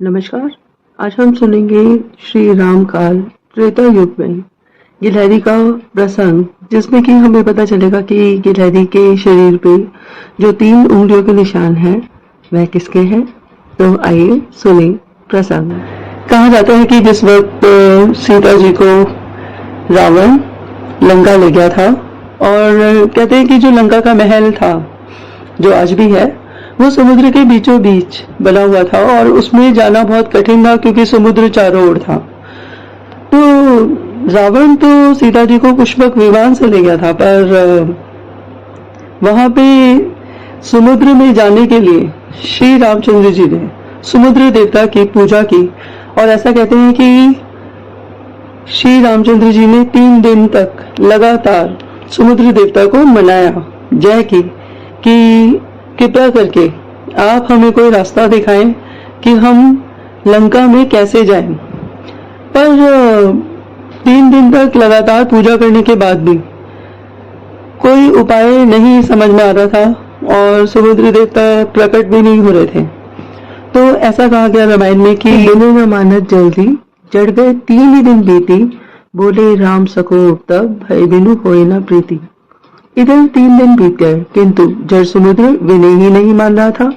नमस्कार। आज हम सुनेंगे श्री राम काल त्रेता युग में गिलहरी का प्रसंग, जिसमें कि हमें पता चलेगा कि गिलहरी के शरीर पे जो 3 उंगलियों के निशान हैं वह किसके हैं। तो आइए सुने प्रसंग। कहा जाता है कि जिस वक्त सीता जी को रावण लंका ले गया था, और कहते हैं कि जो लंका का महल था जो आज भी है वो समुद्र के बीचों बीच बना हुआ था, और उसमें जाना बहुत कठिन था क्योंकि समुद्र चारों ओर था। तो रावण तो सीता जी को पुष्पक विमान से ले गया था, पर वहां पे समुद्र में जाने के लिए श्री रामचंद्र जी ने समुद्र देवता की पूजा की। और ऐसा कहते हैं कि श्री रामचंद्र जी ने 3 दिन तक लगातार समुद्र देवता को मनाया, जय की कि कृपया करके आप हमें कोई रास्ता दिखाएं कि हम लंका में कैसे जाएं। पर 3 दिन तक लगातार पूजा करने के बाद भी कोई उपाय नहीं समझ में आ रहा था, और समुद्र देवता प्रकट भी नहीं हो रहे थे। तो ऐसा कहा गया रामायण में कि बिनु न मानत जल्दी, जड़ गए 3 ही दिन बीती, बोले राम सको तब, भय बिनु होए न प्रीति। इधर 3 दिन बीत गए, किंतु जड़ समुद्र विनय ही नहीं मान रहा था।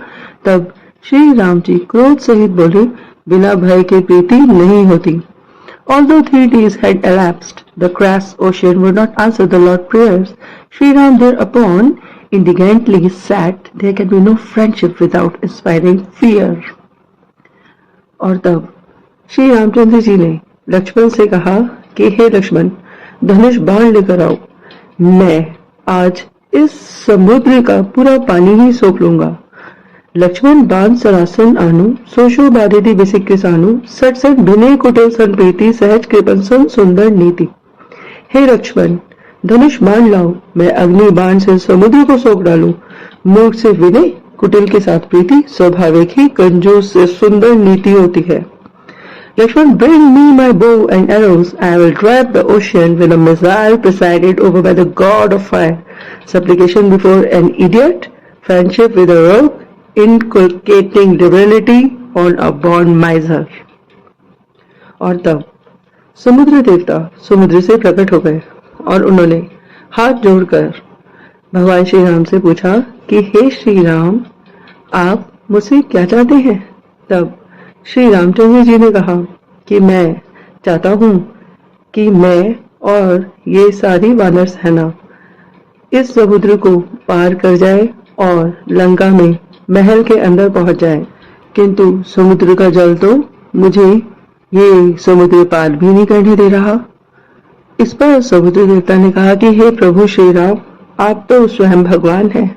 तब श्री राम जी क्रोध सहित बोले, बिना भय के प्रीति नहीं होती। Although 3 days had elapsed, the crass ocean would not answer the Lord's prayers. Sri Ram thereupon indignantly sat, there can be no friendship without inspiring fear. और तब श्री रामचंद्र जी ने लक्ष्मण से कहा कि हे लक्ष्मण, धनुष बाण लेकर आओ, मैं आज इस समुद्र का पूरा पानी ही सोख लूंगा। लक्ष्मण बाण सरासन आनु, सोशो बारिधि बिसिक किसानु, सट सट भिने कुटिल सन प्रीति, सहज कृपन सन सुंदर नीति। हे लक्ष्मण, धनुष बाण लाओ, मैं अग्नि बाण से समुद्र को सोख डालूं। मूर्ख से विनय, कुटिल के साथ प्रीति, स्वाभाविक ही कंजूस से सुंदर नीति होती है। Lakshman, bring me my bow and arrows. I will drive the ocean with a missile presided over by the god of fire. Supplication before an idiot, friendship with a rogue, inculcating liberality on a born miser. और तब समुद्र देवता समुद्र से प्रकट हो गए, और उन्होंने हाथ जोड़कर भगवान श्री राम से पूछा कि हे श्री राम, आप मुझसे क्या चाहते हैं। तब श्री रामचंद्र जी ने कहा कि मैं चाहता हूं कि मैं और ये सारी वानर सेना इस समुद्र को पार कर जाए और लंका में महल के अंदर पहुंच जाए, किंतु समुद्र का जल तो मुझे ये समुद्र पार भी नहीं करने दे रहा। इस पर समुद्र देवता ने कहा कि हे प्रभु श्री राम, आप तो स्वयं भगवान हैं,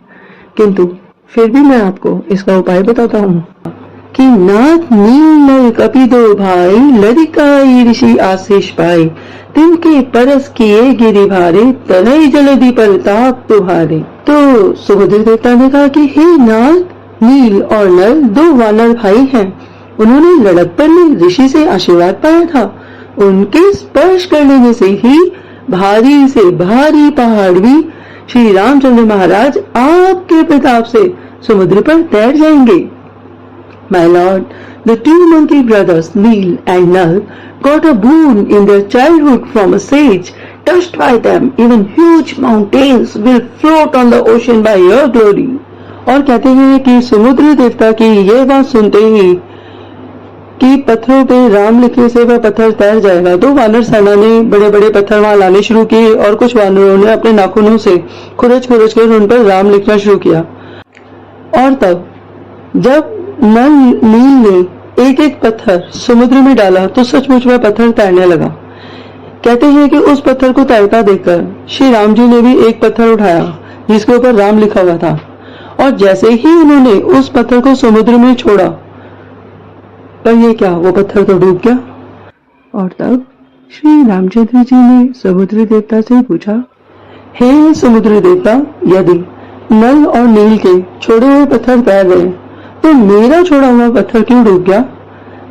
किंतु फिर भी मैं आपको इसका उपाय बताता हूँ कि नाथ नील नल कपि दो भाई, लरिकाई ऋषि आशीष पाए, तिनके परस किए गिरि भारे, तनय जलधि परताप तुम्हारे। तो समुद्र देवता ने कहा कि हे नाथ, नील और नल 2 वानर भाई हैं। उन्होंने लड़कपन में ऋषि से आशीर्वाद पाया था। उनके स्पर्श करने से ही भारी से भारी पहाड़ भी श्री रामचंद्र महाराज आपके प्रताप से समुद्र पर तैर जाएंगे। My lord, the 2 monkey brothers, Neel and Nal, got a boon in their childhood from a sage. Touched by them, even huge mountains will float on the ocean by your glory. और कहते हैं कि समुद्र देवता की ये बात सुनते ही कि पत्थरों पे राम लिखने से वह पत्थर तैर जाएगा, 2 वानर सेना ने बड़े बड़े पत्थर वहां लाने शुरू किए, और कुछ वानरों ने अपने नाखूनों से खुरच खुरच कर उन पर राम लिखना शुरू किया। और तब जब नील ने एक एक पत्थर समुद्र में डाला तो सचमुच वह पत्थर तैरने लगा। कहते हैं कि उस पत्थर को तैरता देखकर श्री राम जी ने भी एक पत्थर उठाया जिसके ऊपर राम लिखा हुआ था, और जैसे ही उन्होंने उस पत्थर को समुद्र में छोड़ा, पर ये क्या, वो पत्थर तो डूब गया। और तब श्री रामचंद्र जी ने समुद्र देवता से पूछा, हे समुद्र देवता, यदि नल और नील के छोड़े हुए पत्थर तैर रहे तो मेरा छोड़ा हुआ पत्थर क्यों डूब गया।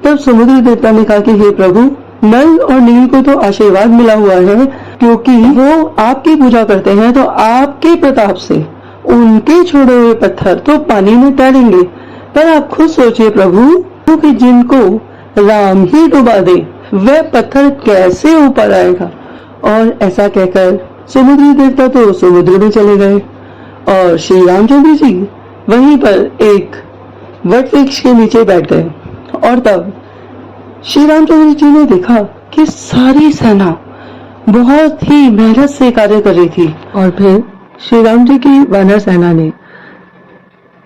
तब समुद्र देवता ने कहा कि हे प्रभु, नल और नील को तो आशीर्वाद मिला हुआ है, क्योंकि वो आपकी पूजा करते हैं, तो आपके प्रताप से उनके छोड़े हुए पत्थर तो पानी में तैरेंगे, पर आप खुद सोचिए प्रभु कि जिनको राम ही डुबा दे वह पत्थर कैसे ऊपर आएगा। और ऐसा कहकर समुद्री देवता तो समुद्र में चले गए और श्री रामचंद्र जी वहीं पर एक वट वृक्ष के नीचे बैठ गए। और तब श्री रामचंद्र जी ने देखा कि सारी सेना बहुत ही मेहनत से कार्य कर रही थी। और फिर श्री राम जी की वानर सेना ने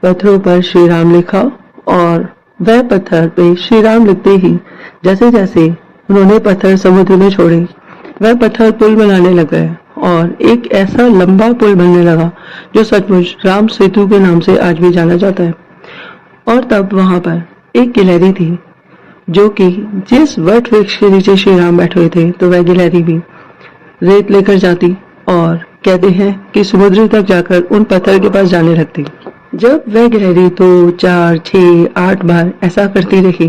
पत्थरों पर श्री राम लिखा और वह पत्थर पे श्री राम लिखते ही जैसे जैसे उन्होंने पत्थर समुद्र में छोड़े वह पत्थर पुल बनाने लग गए और एक ऐसा लंबा पुल बनने लगा जो सचमुच राम सेतु के नाम से आज भी जाना जाता है। और तब वहां पर एक गिलहरी थी जो कि जिस वट वृक्ष के नीचे श्री राम बैठे हुए थे तो वह गिलहरी भी रेत लेकर जाती और कहते हैं कि समुद्र तक जाकर उन पत्थर के पास जाने लगती। जब वह गिलहरी 2, 4, 6, 8 बार ऐसा करती रही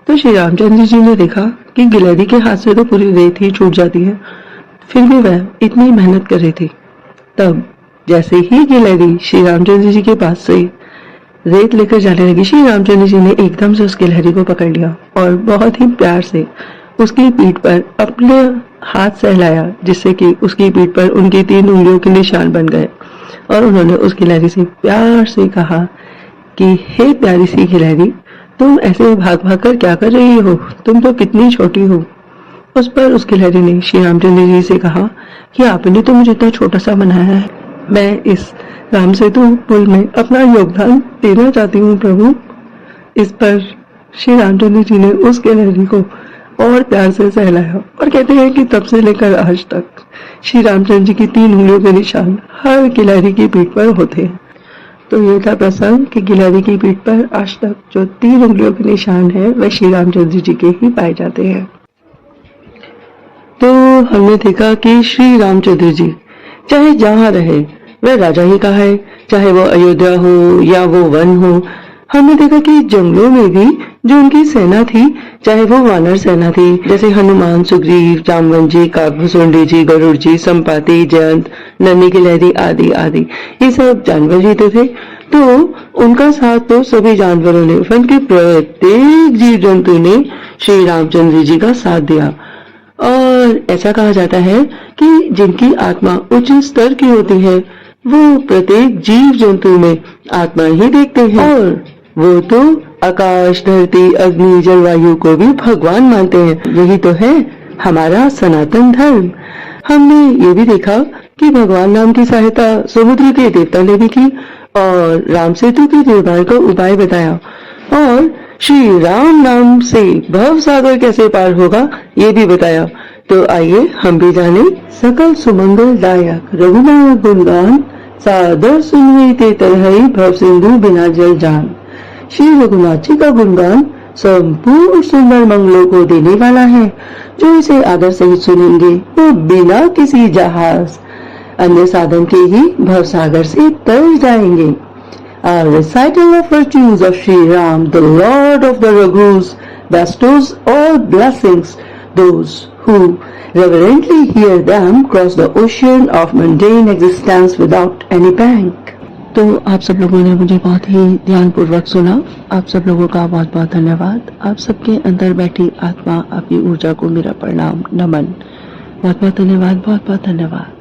तो श्री रामचंद्र जी ने देखा कि गिलहरी के हाथ से तो पूरी रेत ही छूट जाती है, फिर भी वह इतनी मेहनत कर रही थी। तब जैसे ही गिलहरी श्री रामचंद्र जी के पास से रेत लेकर जाने लगी, श्री रामचंद्र जी ने एकदम से उस गिलहरी को पकड़ लिया और बहुत ही प्यार से उसकी पीठ पर अपने हाथ सहलाया जिससे कि उसकी पीठ पर उनकी 3 उंगलियों के निशान बन गए। और उन्होंने उस गिलहरी से प्यार से कहा कि हे प्यारी सी गिलहरी, तुम ऐसे भाग भाग कर क्या कर रही हो, तुम तो कितनी छोटी हो। उस पर उस गिलहरी ने श्री रामचंद्र जी से कहा कि आपने तो मुझे इतना छोटा सा बनाया है, मैं इस राम सेतु पुल में अपना योगदान देना चाहती हूँ प्रभु। इस पर श्री रामचंद्र जी ने उस गिलहरी को और प्यार से सहलाया और कहते हैं कि तब से लेकर आज तक श्री रामचंद्र जी की 3 उंगलियों के निशान हर गिलहरी की पीठ पर होते हैं। तो ये था प्रसंग कि गिलहरी की पीठ पर आज तक जो 3 उंगलियों के निशान है वह श्री रामचंद्र जी के ही पाए जाते हैं। तो हमने देखा कि श्री रामचंद्र जी चाहे जहाँ रहे वह राजा ही का है, चाहे वो अयोध्या हो या वो वन हो। हमने देखा कि जंगलों में भी जो उनकी सेना थी, चाहे वो वानर सेना थी जैसे हनुमान, सुग्रीव, जामवंत जी, काकभुसुंडी जी, गरुड़ जी, संपाति, जयंत, नन्ही गिलहरी आदि आदि, ये सब जानवर जी तो थे। तो उनका साथ तो सभी जानवरों ने, वन के प्रत्येक जीव जंतु ने श्री रामचंद्र जी का साथ दिया। और ऐसा कहा जाता है कि जिनकी आत्मा उच्च स्तर की होती है वो प्रत्येक जीव जंतु में आत्मा ही देखते हैं और वो तो आकाश, धरती, अग्नि, जलवायु को भी भगवान मानते हैं। यही तो है हमारा सनातन धर्म। हमने ये भी देखा कि भगवान राम की सहायता समुद्र के देवता ने भी की और राम सेतु के निर्माण का उपाय बताया और श्री राम नाम से भव सागर कैसे पार होगा ये भी बताया। तो आइए हम भी जाने। सकल सुमंगल दायक रघुनाथ गुणगान, सादर सुनवे ते तरहई भव सिंधु बिना जल जान। श्री रघुनाथ जी का गुणगान संपूर्ण सुंदर मंगलों को देने वाला है। जो इसे आदर सहित सुनेंगे वो बिना किसी जहाज अन्य साधन के ही भव सागर से तर जाएंगे। A recital of virtues of Sri Ram, the Lord of the Raghus, bestows all blessings. Those who reverently hear them cross the ocean of mundane existence without any bank. तो आप सब लोगों ने मुझे बहुत ही ध्यानपूर्वक सुना। आप सब लोगों का बहुत बहुत धन्यवाद। आप सबके अंदर बैठी आत्मा, आपकी ऊर्जा को मेरा प्रणाम, नमन। बहुत बहुत धन्यवाद, बहुत बहुत धन्यवाद।